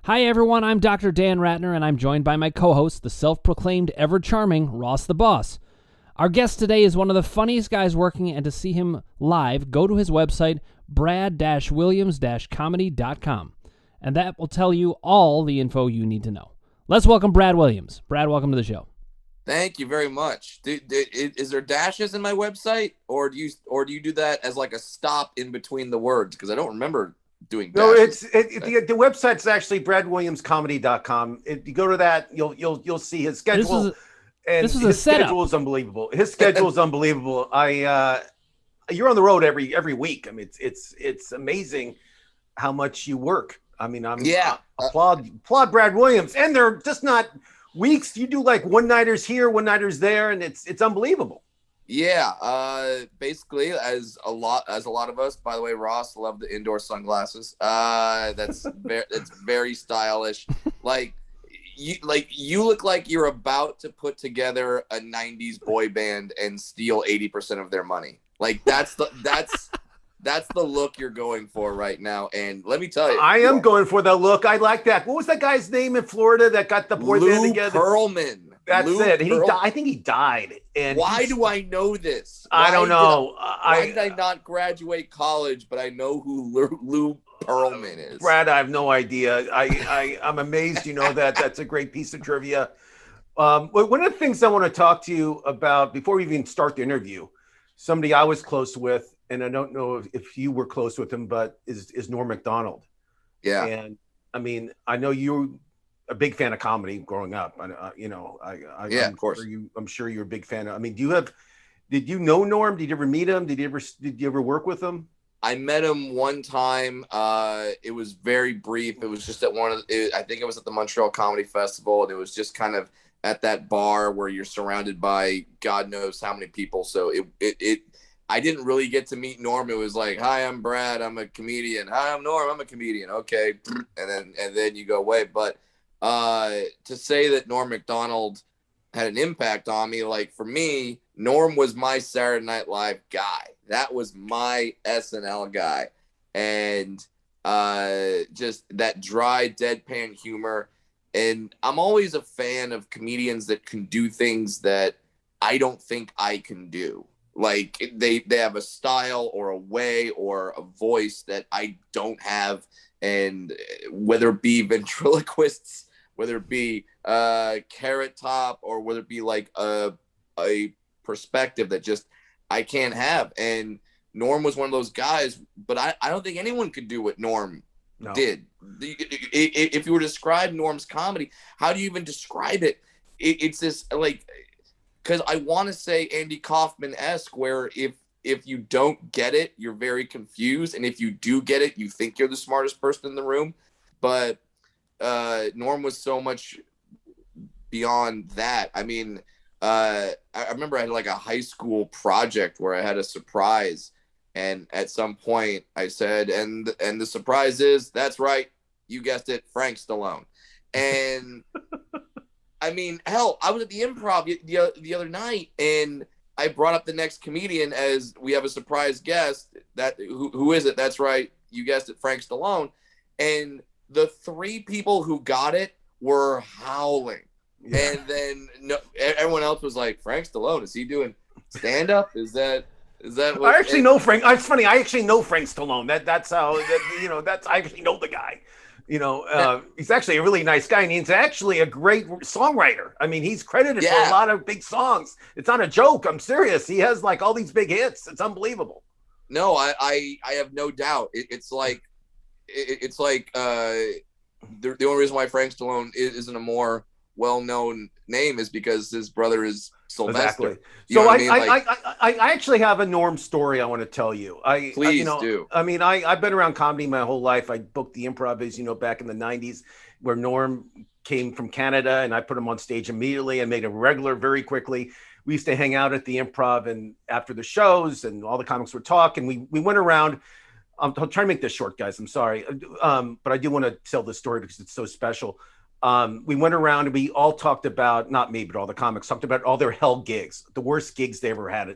Hi, everyone. I'm Dr. Dan Ratner, and I'm joined by my co-host, the self-proclaimed ever-charming Ross the Boss. Our guest today is one of the funniest guys working, and to see him live, go to his website, brad-williams-comedy.com, and that will tell you all the info you need to know. Let's welcome Brad Williams. Brad, welcome to the show. Thank you very much. Is there dashes in my website, or do you do that as like a stop in between the words? Because I don't remember doing dashes. No, the website's actually bradwilliamscomedy.com. If you go to that, you'll see his schedule. This is a setup. Schedule is unbelievable. His schedule is unbelievable. You're on the road every week. I mean, it's amazing how much you work. I mean, applaud Brad Williams, and they're just not weeks. You do like one-nighters here, one-nighters there, and it's unbelievable. Yeah, basically, as a lot of us. By the way, Ross, love the indoor sunglasses. That's very stylish. You look like you're about to put together a 90s boy band and steal 80% of their money. Like that's the look you're going for right now. And let me tell you, I am going for that look. I like that. What was that guy's name in Florida that got the boy band together? Pearlman. That's it. I think he died. And why do I know this? I don't know. Why did I not graduate college, but I know who Lou Pearlman is? Brad, I have no idea. I'm amazed you know that. That's a great piece of trivia. One of the things I want to talk to you about before we even start the interview, somebody I was close with, and I don't know if you were close with him, but is Norm Macdonald. Yeah. And I mean, I know you're a big fan of comedy growing up. Of course. I'm sure you're a big fan. I mean, did you know Norm? Did you ever meet him? Did you ever work with him? I met him one time. It was very brief. It was just at I think it was at the Montreal Comedy Festival, and it was just kind of at that bar where you're surrounded by God knows how many people. So I didn't really get to meet Norm. It was like, hi, I'm Brad. I'm a comedian. Hi, I'm Norm. I'm a comedian. Okay. And then you go away. But to say that Norm Macdonald had an impact on me, like for me, Norm was my Saturday Night Live guy. That was my SNL guy. And just that dry, deadpan humor. And I'm always a fan of comedians that can do things that I don't think I can do. Like they have a style or a way or a voice that I don't have. And whether it be ventriloquists, whether it be Carrot Top, or whether it be like a perspective that just I can't have. And Norm was one of those guys, but I don't think anyone could do what Norm did. If you were to describe Norm's comedy, how do you even describe it? It's this like, because I want to say Andy Kaufman-esque, where if you don't get it, you're very confused. And if you do get it, you think you're the smartest person in the room. But Norm was so much beyond that. I mean, I remember I had like a high school project where I had a surprise. And at some point I said, and the surprise is, that's right, you guessed it, Frank Stallone. And I mean, hell, I was at the Improv the other night, and I brought up the next comedian as we have a surprise guest. Who is it? That's right, you guessed it, Frank Stallone. And the three people who got it were howling. Yeah. And then everyone else was like, Frank Stallone, is he doing stand-up? Is that what? I actually know Frank. It's funny. I actually know Frank Stallone. That's how, I actually know the guy. He's actually a really nice guy, and he's actually a great songwriter. I mean, he's credited for a lot of big songs. It's not a joke. I'm serious. He has like all these big hits. It's unbelievable. No, I have no doubt. It's like the only reason why Frank Stallone isn't a more well-known name is because his brother is Sylvester. Exactly. So I actually have a Norm story I want to tell you. Please do. I mean, I've been around comedy my whole life. I booked the Improv, as you know, back in the 90s, where Norm came from Canada, and I put him on stage immediately and made him regular very quickly. We used to hang out at the Improv, and after the shows, and all the comics would talk, and we went around. I'll try to make this short, guys. I'm sorry. But I do want to tell this story because it's so special. We went around and we all talked about, not me, but all the comics talked about all their hell gigs, the worst gigs they ever had.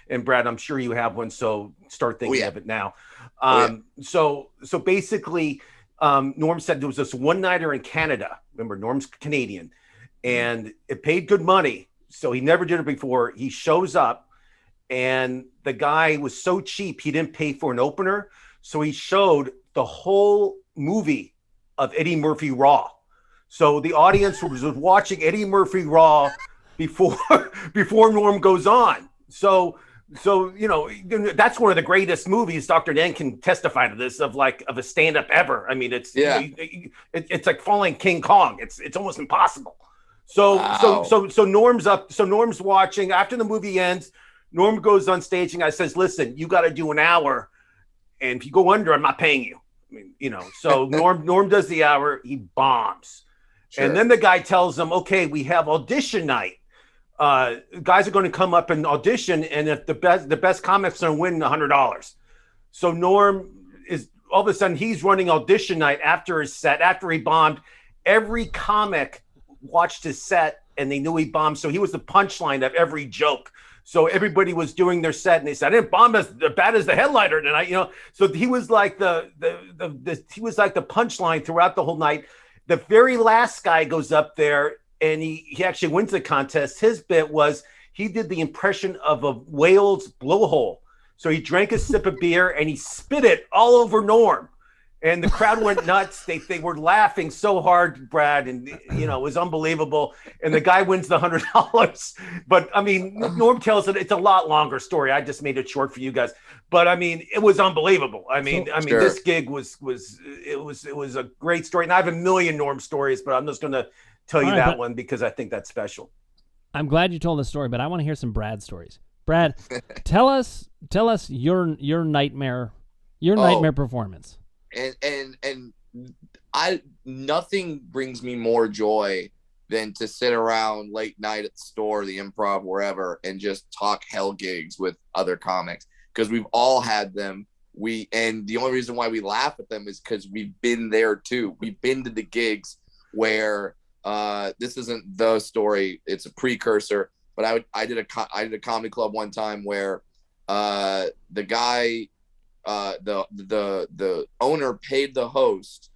And Brad, I'm sure you have one, so start thinking of it now. So basically, Norm said there was this one-nighter in Canada. Remember, Norm's Canadian, and it paid good money. So he never did it before. He shows up, and the guy was so cheap, he didn't pay for an opener. So he showed the whole movie of Eddie Murphy Raw. So the audience was watching Eddie Murphy Raw before Norm goes on. So that's one of the greatest movies. Dr. Dan can testify to this of a stand-up ever. I mean, it's like following King Kong. It's almost impossible. So Norm's up. So Norm's watching. After the movie ends, Norm goes on stage and I says, "Listen, you got to do an hour, and if you go under, I'm not paying you." I mean, So Norm does the hour. He bombs, and then the guy tells him, "Okay, we have audition night. Guys are going to come up and audition, and if the best comics are going to win $100." So Norm is all of a sudden he's running audition night after his set. After he bombed, every comic watched his set and they knew he bombed. So he was the punchline of every joke. So everybody was doing their set and they said, "I didn't bomb as bad as the headliner tonight." So he was like the punchline throughout the whole night. The very last guy goes up there and he actually wins the contest. His bit was he did the impression of a whale's blowhole. So he drank a sip of beer and he spit it all over Norm. And the crowd went nuts. They were laughing so hard, Brad, and it was unbelievable. And the guy wins the $100. But I mean, Norm tells it. It's a lot longer story. I just made it short for you guys. But I mean, it was unbelievable. This gig was a great story. And I have a million Norm stories, but I'm just going to tell you that one because I think that's special. I'm glad you told the story, but I want to hear some Brad stories. Brad, tell us your nightmare performance. And nothing brings me more joy than to sit around late night at the store, the Improv, wherever, and just talk hell gigs with other comics, because we've all had them. And the only reason why we laugh at them is because we've been there too. We've been to the gigs where this isn't the story; it's a precursor. But I did a comedy club one time where the guy. The owner paid the host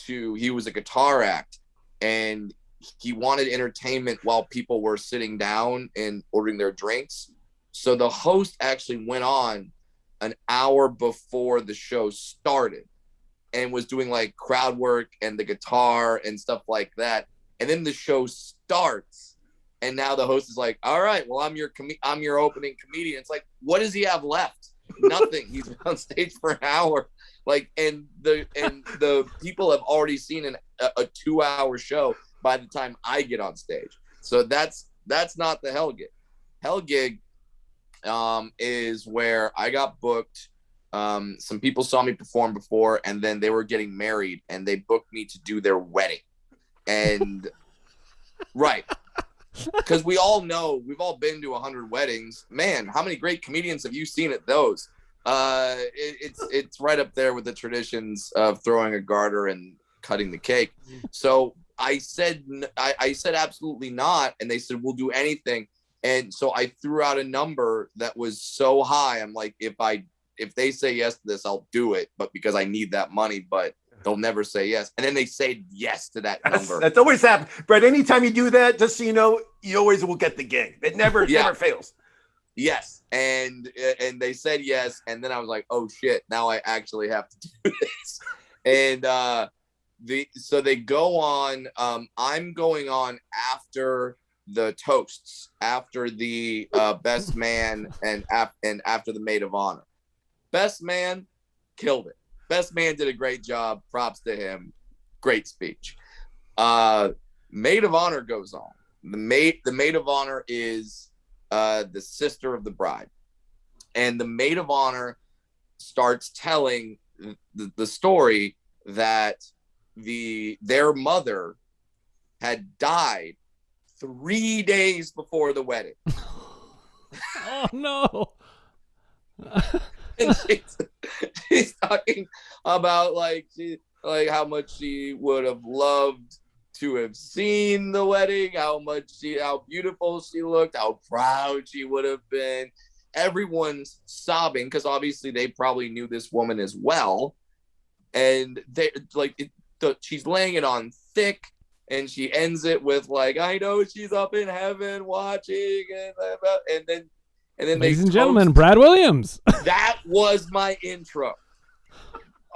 he was a guitar act and he wanted entertainment while people were sitting down and ordering their drinks. So the host actually went on an hour before the show started and was doing like crowd work and the guitar and stuff like that. And then the show starts and now the host is like, "All right, well, I'm your opening comedian." It's like, what does he have left? Nothing. He's been on stage for an hour, and the people have already seen a 2-hour show by the time I get on stage. So that's not the hell gig. Hell gig is where I got booked. Some people saw me perform before, and then they were getting married, and they booked me to do their wedding. And right. Because we all know, we've all been to 100 weddings. Man, how many great comedians have you seen at those? It's right up there with the traditions of throwing a garter and cutting the cake. So I said absolutely not, and they said we'll do anything. And so I threw out a number that was so high. I'm like, if they say yes to this, I'll do it, but because I need that money, but they'll never say yes. And then they say yes to that number. That's always happened. But anytime you do that, just so you know, you always will get the gig. It never fails. Yes. And they said yes. And then I was like, oh shit, now I actually have to do this. And so they go on. I'm going on after the toasts, after the best man and after the maid of honor. Best man killed it. Best man did a great job. Props to him. Great speech. Maid of honor goes on. The maid of honor is the sister of the bride. And the maid of honor starts telling the story that their mother had died 3 days before the wedding. Oh no. And she's talking about how much she would have loved to have seen the wedding, how beautiful she looked, how proud she would have been. Everyone's sobbing because obviously they probably knew this woman as well. and they like she's laying it on thick, and she ends it with like, I know she's up in heaven watching, and then ladies and gentlemen, Brad Williams. That was my intro.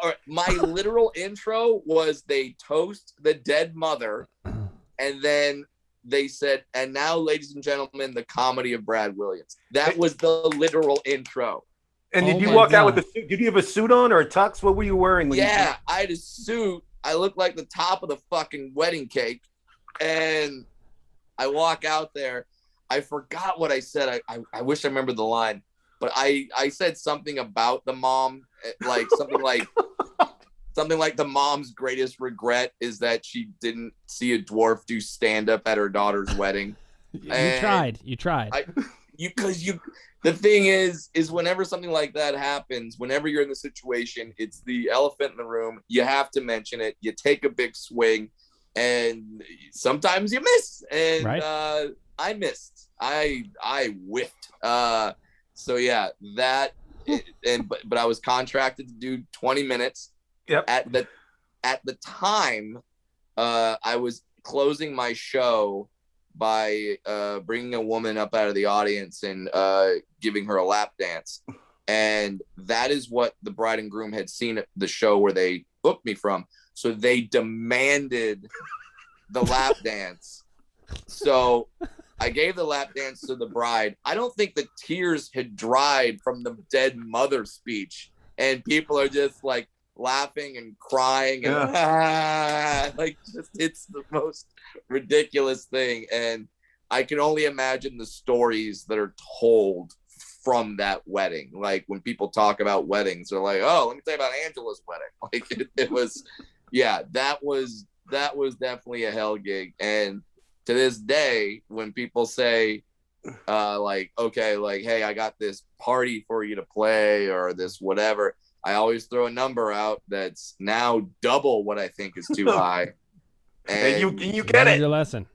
All right, my literal intro was they toast the dead mother, and then they said, and now, ladies and gentlemen, the comedy of Brad Williams. That was the literal intro. And did you walk out with a suit? Did you have a suit on or a tux? What were you wearing? Yeah, I had a suit. I looked like the top of the fucking wedding cake. And I walk out there. I forgot what I said. I wish I remembered the line. But I said something about the mom, like something like the mom's greatest regret is that she didn't see a dwarf do stand-up at her daughter's wedding. You tried. The thing is whenever something like that happens, whenever you're in the situation, it's the elephant in the room. You have to mention it. You take a big swing, and sometimes you miss. And right. I missed. I whiffed. So yeah, that. But I was contracted to do 20 minutes. Yep. At the time, I was closing my show by bringing a woman up out of the audience and giving her a lap dance. And that is what the bride and groom had seen at the show where they booked me from. So they demanded the lap dance. So I gave the lap dance to the bride. I don't think the tears had dried from the dead mother speech. And people are just like laughing and crying and it's the most ridiculous thing. And I can only imagine the stories that are told from that wedding. Like when people talk about weddings, they're like, oh, let me tell you about Angela's wedding. Like it was, yeah, that was definitely a hell gig. And to this day, when people say like, okay, like, hey, I got this party for you to play or this whatever, I always throw a number out that's now double what I think is too high. And you get it. Your lesson.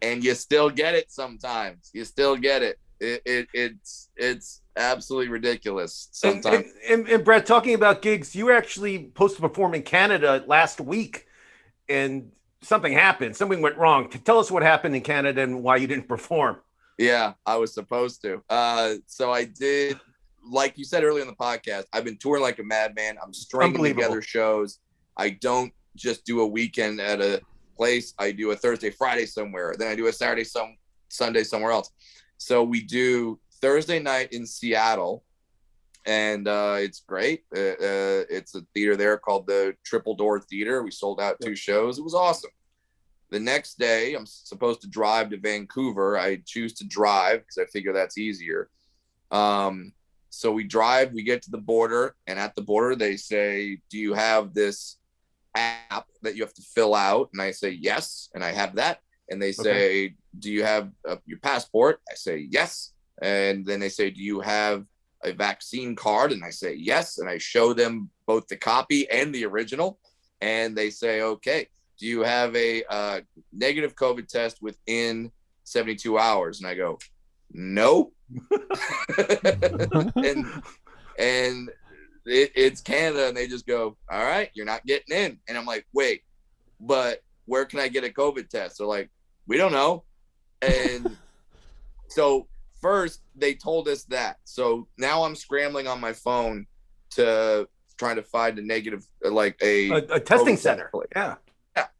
And you still get it sometimes. You still get it. It's absolutely ridiculous sometimes. And Brett, talking about gigs, you were actually supposed to perform in Canada last week, and something happened. Something went wrong. Tell us what happened in Canada and why you didn't perform. Yeah, I was supposed to. So I did. Like you said earlier in the podcast, I've been touring like a madman. I'm stringing together shows. I don't just do a weekend at a place. I do a Thursday, Friday somewhere. Then I do a Saturday, Sunday somewhere else. So we do Thursday night in Seattle, and it's great. It's a theater there called the Triple Door Theater. We sold out 2 shows. It was awesome. The next day, I'm supposed to drive to Vancouver. I choose to drive because I figure that's easier. So we drive, we get to the border, and at the border, they say, do you have this app that you have to fill out? And I say, yes. And I have that. And they say, do you have your passport? I say, yes. And then they say, do you have a vaccine card? And I say, yes. And I show them both the copy and the original. And they say, okay, do you have a negative COVID test within 72 hours? And I go, no. and it's Canada, and they just go, all right, you're not getting in. And I'm like, wait, but where can I get a COVID test? They're like, we don't know. And so first they told us that. So now I'm scrambling on my phone to try to find a negative, like a testing center.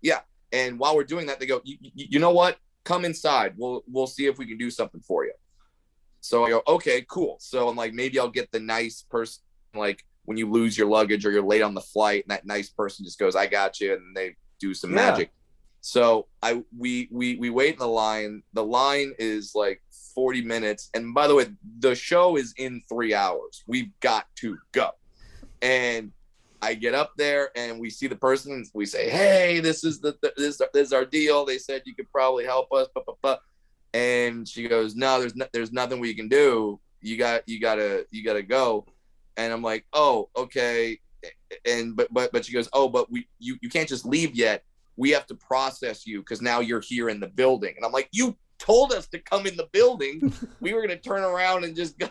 Yeah. And while we're doing that, they go, you know what? Come inside. We'll see if we can do something for you. So I go, okay, cool. So I'm like, maybe I'll get the nice person, like when you lose your luggage or you're late on the flight, and that nice person just goes, I got you, and they do some magic. So we wait in the line. The line is like 40 minutes. And by the way, the show is in 3 hours. We've got to go. And I get up there and we see the person, and we say, hey, this is our deal. They said you could probably help us. And she goes, no, there's nothing we can do. You gotta go. And I'm like, oh, okay. And but she goes, oh, but you can't just leave yet. We have to process you because now you're here in the building. And I'm like, you told us to come in the building. We were gonna turn around and just go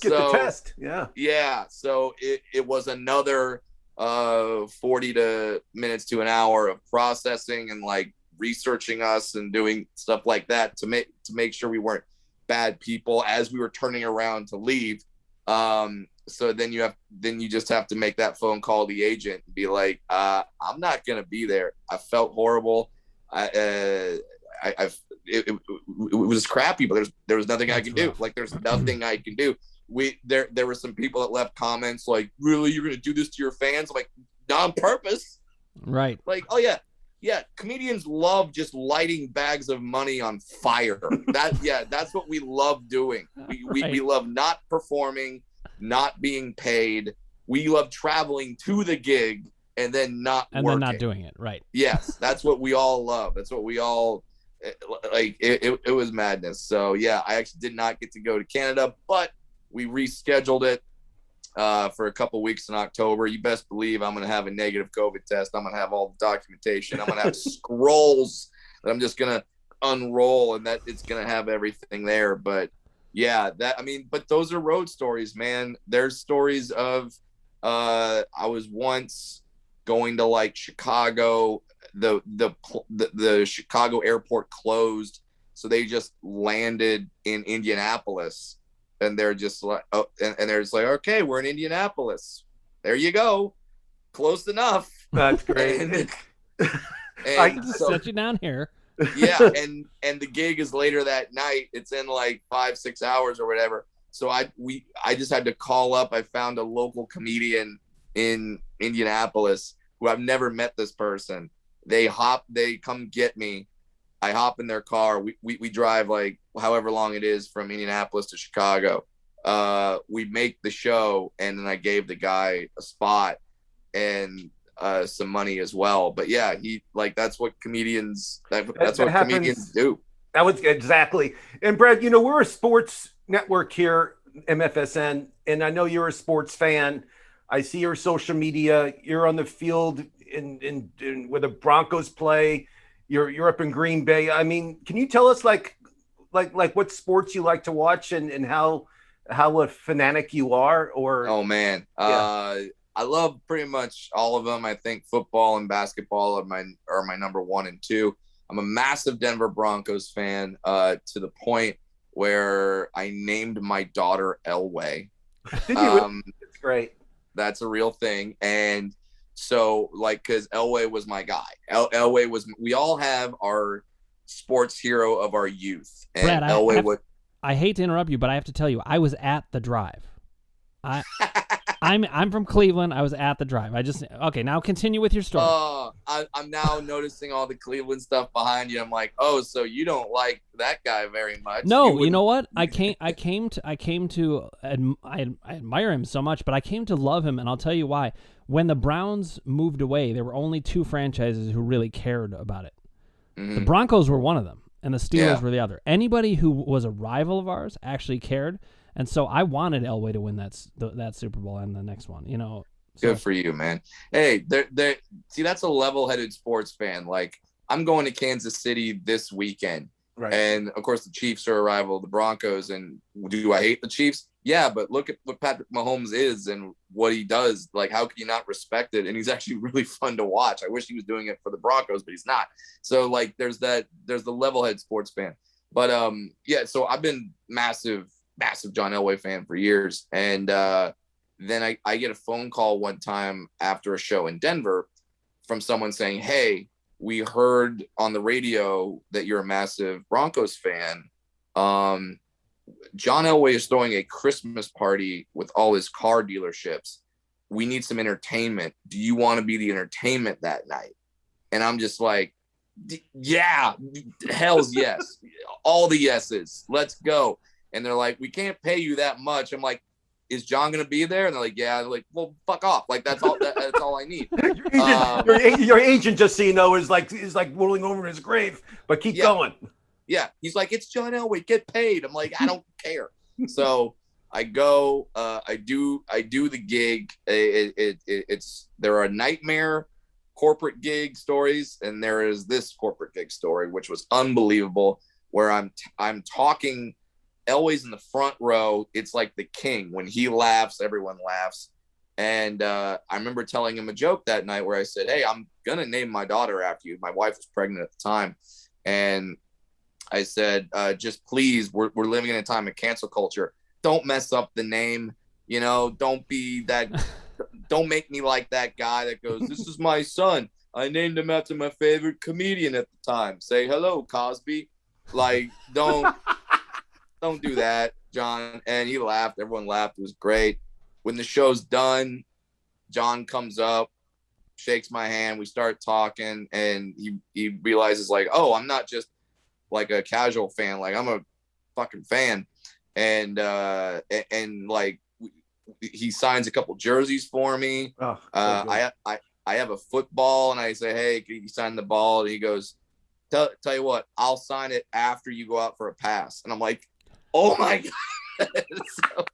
get the test. Yeah. So it was another 40 minutes to an hour of processing and like researching us and doing stuff like that to make sure we weren't bad people as we were turning around to leave. So then you just have to make that phone call to the agent and be like, I'm not gonna be there. I felt horrible. It was crappy, but there was nothing I can do. Like there's nothing I can do. There were some people that left comments like, really, you're gonna do this to your fans? I'm like, not on purpose. Right. Like, oh yeah, comedians love just lighting bags of money on fire. That's what we love doing. We love not performing, not being paid. We love traveling to the gig and then not doing it. Right. Yes, that's what we all love. That's what we all like. It was madness. So yeah, I actually did not get to go to Canada, but we rescheduled it for a couple weeks in October. You best believe I'm going to have a negative COVID test. I'm going to have all the documentation. I'm going to have scrolls that I'm just going to unroll, and that it's going to have everything there. But yeah, but those are road stories, man. There's stories of I was once going to like Chicago. The Chicago airport closed, so they just landed in Indianapolis. And they're just like, and they're just like, okay, we're in Indianapolis. There you go. Close enough. That's great. I just set you down here. Yeah. And the gig is later that night. It's in like 5-6 hours or whatever. So I just had to call up. I found a local comedian in Indianapolis who I've never met this person. They come get me. I hop in their car. We drive like however long it is from Indianapolis to Chicago. We make the show, and then I gave the guy a spot and some money as well. But yeah, that's what comedians comedians do. That was exactly. And Brad, we're a sports network here, MFSN, and I know you're a sports fan. I see your social media. You're on the field in where the Broncos play. You're up in Green Bay. I mean, can you tell us like what sports you like to watch and how a fanatic you are? Or oh man, yeah. I love pretty much all of them. I think football and basketball are my number 1 and 2. I'm a massive Denver Broncos fan to the point where I named my daughter Elway. Did you? It's great. That's a real thing. And so because Elway was my guy. Elway was, we all have our sports hero of our youth. And Brad, Elway I hate to interrupt you, but I have to tell you, I was at the drive. I'm from Cleveland. I was at the drive. Okay, now continue with your story. I'm now noticing all the Cleveland stuff behind you. I'm like, oh, so you don't like that guy very much? No, you know what? I admire him so much, but I came to love him, and I'll tell you why. When the Browns moved away, there were only 2 franchises who really cared about it. Mm-hmm. The Broncos were one of them, and the Steelers were the other. Anybody who was a rival of ours actually cared. And so I wanted Elway to win that Super Bowl and the next one, So. Good for you, man. Hey, see, that's a level-headed sports fan. Like, I'm going to Kansas City this weekend. Right. And, of course, the Chiefs are a rival of the Broncos. And do I hate the Chiefs? Yeah, but look at what Patrick Mahomes is and what he does. Like, how can you not respect it? And he's actually really fun to watch. I wish he was doing it for the Broncos, but he's not. So, like, there's the level-headed sports fan. But, so I've been massive John Elway fan for years. And then I get a phone call one time after a show in Denver from someone saying, hey, we heard on the radio that you're a massive Broncos fan. John Elway is throwing a Christmas party with all his car dealerships. We need some entertainment. Do you want to be the entertainment that night? And I'm just like, yeah, hell's yes. All the yeses. Let's go. And they're like, we can't pay you that much. I'm like, is John going to be there? And they're like, yeah. They're like, well, fuck off. Like, that's all I need. Your agent, just so you know, is like rolling over in his grave, but keep going. Yeah. He's like, it's John Elway, get paid. I'm like, I don't care. So I go, I do the gig. There are nightmare corporate gig stories, and there is this corporate gig story, which was unbelievable, where I'm talking. Elway's in the front row. It's like the king. When he laughs, everyone laughs. And I remember telling him a joke that night where I said, hey, I'm going to name my daughter after you. My wife was pregnant at the time. And I said, just please, we're living in a time of cancel culture. Don't mess up the name. You know, don't make me like that guy that goes, this is my son. I named him after my favorite comedian at the time. Say hello, Cosby. Like, don't do that, John. And he laughed. Everyone laughed. It was great. When the show's done, John comes up, shakes my hand. We start talking, and he realizes, like, oh, I'm not just like a casual fan. Like, I'm a fucking fan. And like, he signs a couple jerseys for me. Oh, so I have a football, and I say, hey, can you sign the ball? And he goes, tell you what, I'll sign it after you go out for a pass. And I'm like, oh my God. So,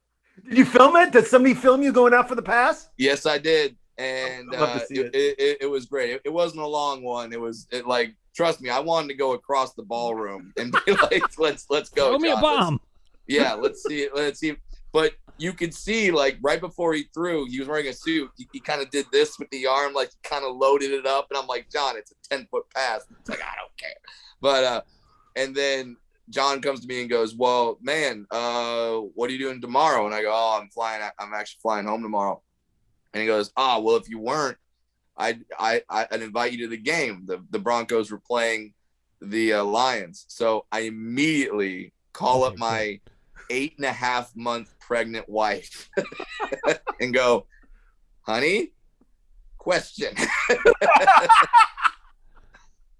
did you film it? Did somebody film you going out for the pass? yes, I did. And I'd love to see it. It was great. It wasn't a long one. It like, trust me, I wanted to go across the ballroom and be like, let's go. Throw me a bomb. Let's see it. Let's see. But you could see, like, right before he threw, he was wearing a suit. He kind of did this with the arm, like, he kind of loaded it up. And I'm like, John, it's a 10-foot pass. It's like, I don't care. But and then John comes to me and goes, well, man, what are you doing tomorrow? And I go, oh, I'm actually flying home tomorrow. And he goes, well, if you weren't, I'd invite you to the game. The Broncos were playing the Lions. So I immediately call up my 8.5-month pregnant wife and go, honey, question.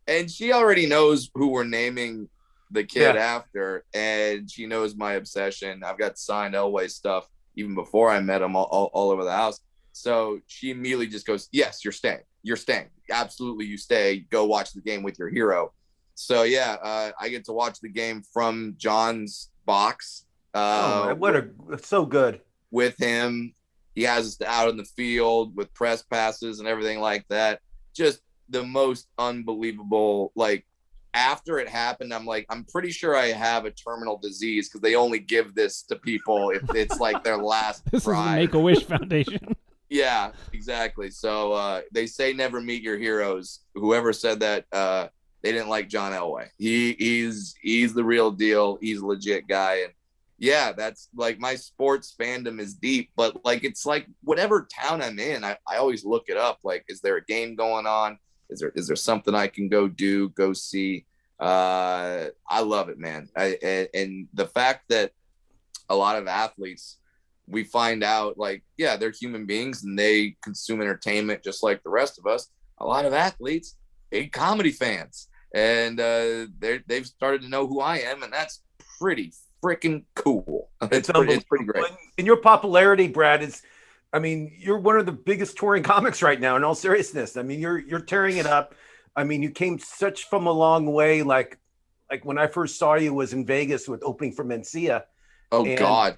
And she already knows who we're naming the kid after, and she knows my obsession. I've got signed Elway stuff even before I met him all over the house. So she immediately just goes, yes, you're staying. Absolutely, you stay. Go watch the game with your hero. So I get to watch the game from John's box. It's so good. With him. He has us out in the field with press passes and everything like that. Just the most unbelievable. Like, after it happened, I'm like, I'm pretty sure I have a terminal disease because they only give this to people if it's like their last This ride. is the Make-A-Wish Foundation. Yeah, exactly. So they say never meet your heroes. Whoever said that, they didn't like John Elway. He's the real deal. He's a legit guy. And yeah, that's like, my sports fandom is deep, but like, it's like whatever town I'm in, I always look it up. Like, is there a game going on? Is there something I can go see? I love it, man. And the fact that a lot of athletes, we find out, like, yeah, they're human beings and they consume entertainment just like the rest of us. A lot of athletes, big comedy fans, and they've started to know who I am, and that's pretty freaking cool. It's pretty great. And your popularity, Brad, you're one of the biggest touring comics right now, in all seriousness. I mean, you're tearing it up. I mean, you came from a long way. Like when I first saw you was in Vegas with opening for Mencia. Oh, God.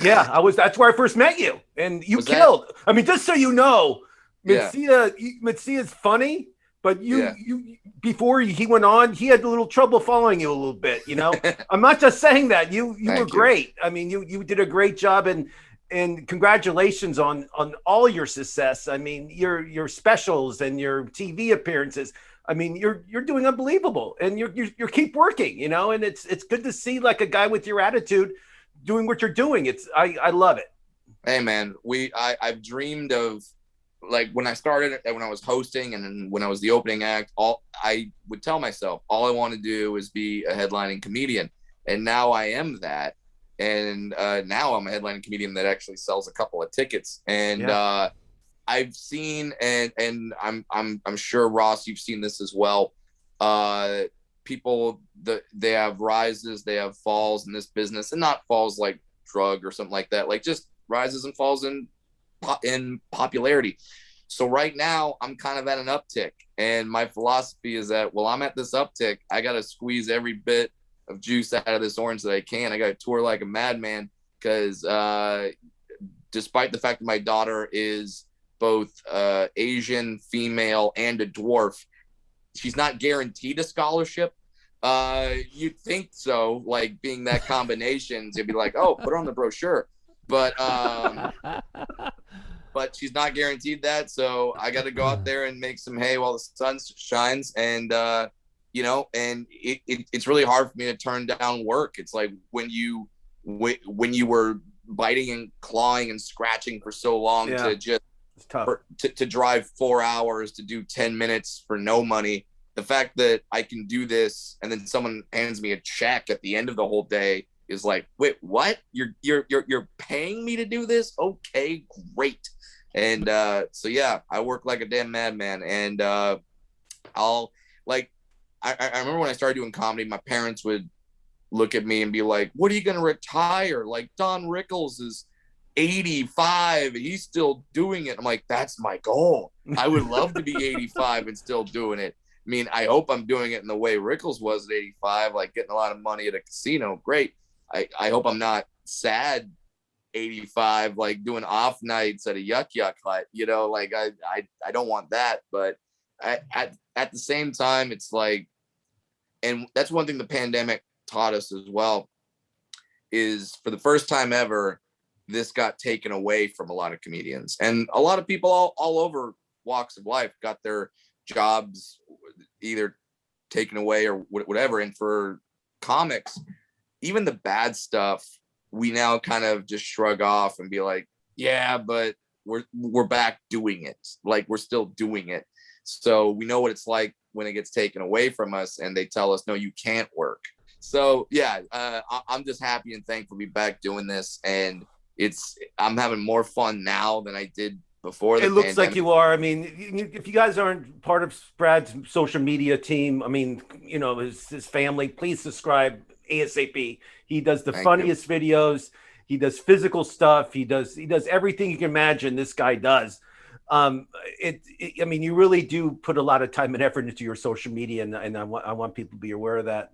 Yeah, that's where I first met you, and you killed. I mean, just so you know, Mencia's funny, but you before he went on, he had a little trouble following you a little bit. You know, I'm not just saying that. You were great. I mean, you did a great job, and congratulations on all your success. I mean, your specials and your TV appearances. I mean, you're doing unbelievable, and you keep working. You know, and it's good to see, like, a guy with your attitude doing what you're doing. I love it. Hey, man, I've dreamed of, like, when I started, when I was hosting and when I was the opening act, I would tell myself all I want to do is be a headlining comedian, and now I am that. And now I'm a headlining comedian that actually sells a couple of tickets. And I've seen, and I'm sure, Ross, you've seen this as well. People, they have rises, they have falls in this business, and not falls like drug or something like that, like just rises and falls in popularity. So right now I'm kind of at an uptick, and my philosophy is that, well, I'm at this uptick, I got to squeeze every bit of juice out of this orange that I can. I got to tour like a madman, because despite the fact that my daughter is both Asian, female, and a dwarf, she's not guaranteed a scholarship. You'd think so, like, being that combination, you'd be like, oh, put her on the brochure. But but she's not guaranteed that. So I got to go out there and make some hay while the sun shines. And, you know, and it's really hard for me to turn down work. It's like when you were biting and clawing and scratching for so long to just to drive 4 hours to do 10 minutes for no money. The fact that I can do this and then someone hands me a check at the end of the whole day is like, wait, what? You're paying me to do this? Okay, great. And so yeah, I work like a damn madman. And I'll like, I remember when I started doing comedy, my parents would look at me and be like, what are you gonna retire? Like Don Rickles is 85 and he's still doing it. I'm like, that's my goal. I would love to be 85 and still doing it. I mean, I hope I'm doing it in the way Rickles was at 85, like getting a lot of money at a casino. Great. I hope I'm not sad 85, like doing off nights at a yuck hut, you know, like I don't want that. But at the same time, it's like, and that's one thing the pandemic taught us as well, is for the first time ever, this got taken away from a lot of comedians. And a lot of people all over walks of life got their jobs either taken away or whatever. And for comics, even the bad stuff, we now kind of just shrug off and be like, yeah, but we're back doing it. Like we're still doing it. So we know what it's like when it gets taken away from us and they tell us, no, you can't work. So yeah, I'm just happy and thankful to be back doing this. And I'm having more fun now than I did before the pandemic. It looks like you are. I mean, if you guys aren't part of Brad's social media team, I mean, you know, his family, please subscribe ASAP. He does the funniest videos. He does physical stuff. He does everything you can imagine this guy does. I mean, you really do put a lot of time and effort into your social media, and I want people to be aware of that.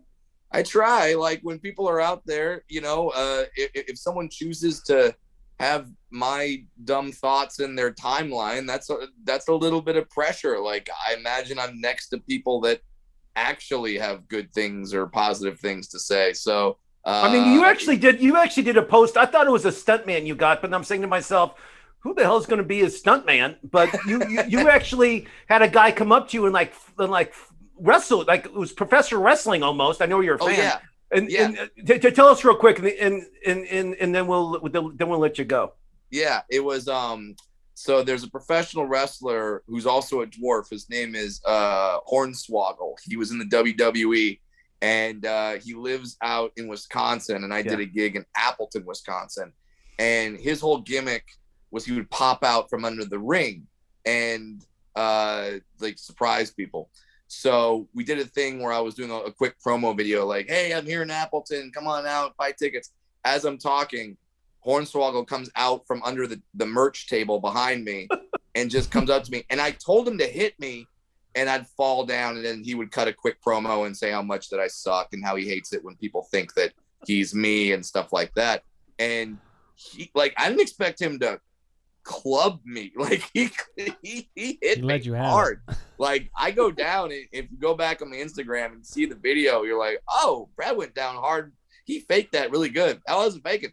I try, like when people are out there, you know, if someone chooses to have my dumb thoughts in their timeline, that's a little bit of pressure. Like I imagine I'm next to people that actually have good things or positive things to say. So I mean, you actually did a post. I thought it was a stuntman you got, but I'm saying to myself, who the hell is going to be a stuntman? But you actually had a guy come up to you and like wrestle, like it was professional wrestling almost. I know you're a fan. Yeah. And to tell us real quick, and then we'll let you go. Yeah, it was so there's a professional wrestler who's also a dwarf. His name is Hornswoggle. He was in the WWE, and he lives out in Wisconsin. And I did a gig in Appleton, Wisconsin, and his whole gimmick was he would pop out from under the ring and like surprise people. So we did a thing where I was doing a quick promo video, like, hey, I'm here in Appleton. Come on out, buy tickets. As I'm talking, Hornswoggle comes out from under the merch table behind me and just comes up to me. And I told him to hit me and I'd fall down. And then he would cut a quick promo and say how much that I suck and how he hates it when people think that he's me and stuff like that. And he, like, I didn't expect him to club me. Like he hit me hard. Like I go down, and if you go back on the Instagram and see the video, you're like, oh, Brad went down hard. He faked that really good. I wasn't faking.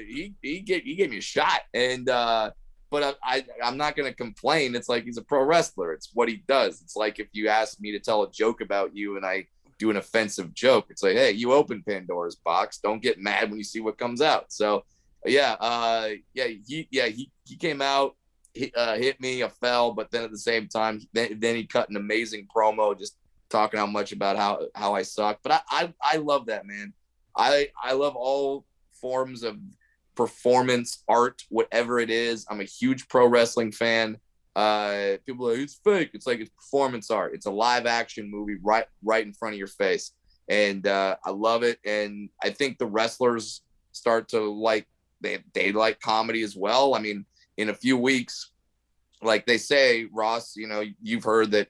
He gave me a shot, and but I'm not gonna complain. It's like he's a pro wrestler. It's what he does. It's like if you ask me to tell a joke about you and I do an offensive joke, it's like, hey, you opened Pandora's box. Don't get mad when you see what comes out. So he came out, hit me, I fell, but then at the same time, then he cut an amazing promo, just talking how much about how I suck. But I love that, man. I love all forms of performance art, whatever it is. I'm a huge pro wrestling fan. People are like, it's fake. It's like, it's performance art. It's a live action movie right in front of your face. And I love it. And I think the wrestlers start to like, they like comedy as well. I mean, in a few weeks, like they say, Ross, you know, you've heard that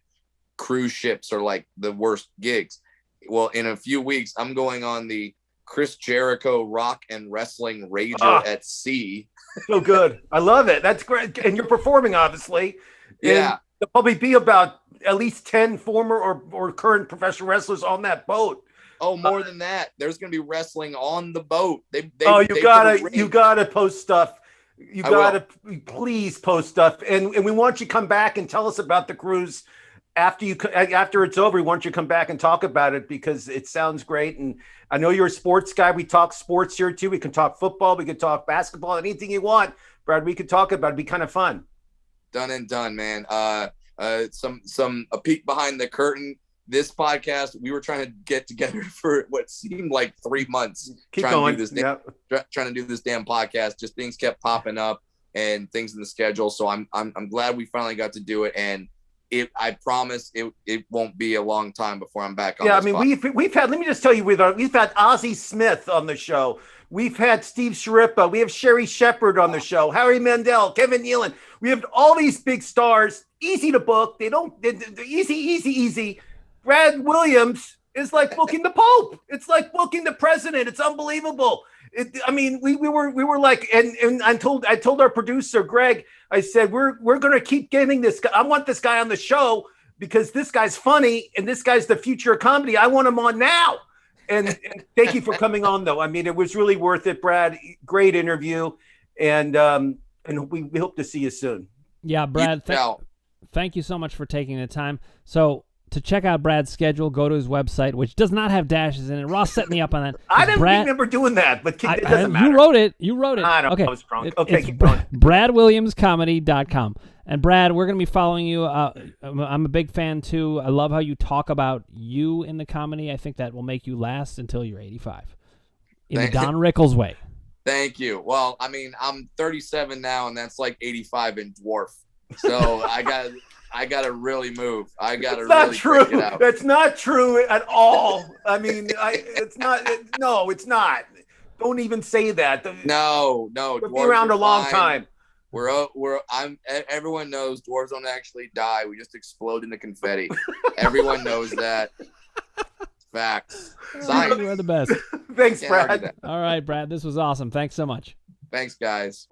cruise ships are like the worst gigs. Well, in a few weeks, I'm going on the Chris Jericho Rock and Wrestling Rager at Sea. So good. I love it. That's great. And you're performing, obviously. Yeah. And there'll probably be about at least 10 former or current professional wrestlers on that boat. Oh, more than that. There's going to be wrestling on the boat. You gotta post stuff. You gotta please post stuff, and we want you to come back and tell us about the cruise after it's over. We want you to come back and talk about it because it sounds great. And I know you're a sports guy. We talk sports here too. We can talk football. We can talk basketball. Anything you want, Brad. We could talk about. It'd be kind of fun. Done and done, man. A peek behind the curtain. This podcast, we were trying to get together for what seemed like 3 months. Trying to do this damn podcast. Just things kept popping up and things in the schedule. So I'm glad we finally got to do it. And I promise it won't be a long time before I'm back on. Yeah, I mean, we've had. Let me just tell you, we've had Ozzie Smith on the show. We've had Steve Sharippa. We have Sherry Shepard on the show. Harry Mandel, Kevin Nealon. We have all these big stars. Easy to book. They're easy. Brad Williams is like booking the Pope. It's like booking the president. It's unbelievable. We were like, and I told our producer Greg, I said we're gonna keep getting this guy. I want this guy on the show because this guy's funny and this guy's the future of comedy. I want him on now. And thank you for coming on, though. I mean, it was really worth it, Brad. Great interview, and we hope to see you soon. Yeah, Brad. Thank you so much for taking the time. So, to check out Brad's schedule, go to his website, which does not have dashes in it. Ross set me up on that. I didn't remember doing that, but it doesn't matter. You wrote it. I don't know. I was drunk. Okay, keep going. BradWilliamsComedy.com. And Brad, we're going to be following you. I'm a big fan, too. I love how you talk about you in the comedy. I think that will make you last until you're 85. In the Don Rickles way. Thank you. Well, I mean, I'm 37 now, and that's like 85 in dwarf. So I got to really move. I got to really break it out. That's not true at all. I mean, it's not. No, it's not. Don't even say that. No. We'll be around a long time. Everyone knows dwarves don't actually die. We just explode into confetti. Everyone knows that. Facts. Science. You are the best. Thanks, Brad. All right, Brad. This was awesome. Thanks so much. Thanks, guys.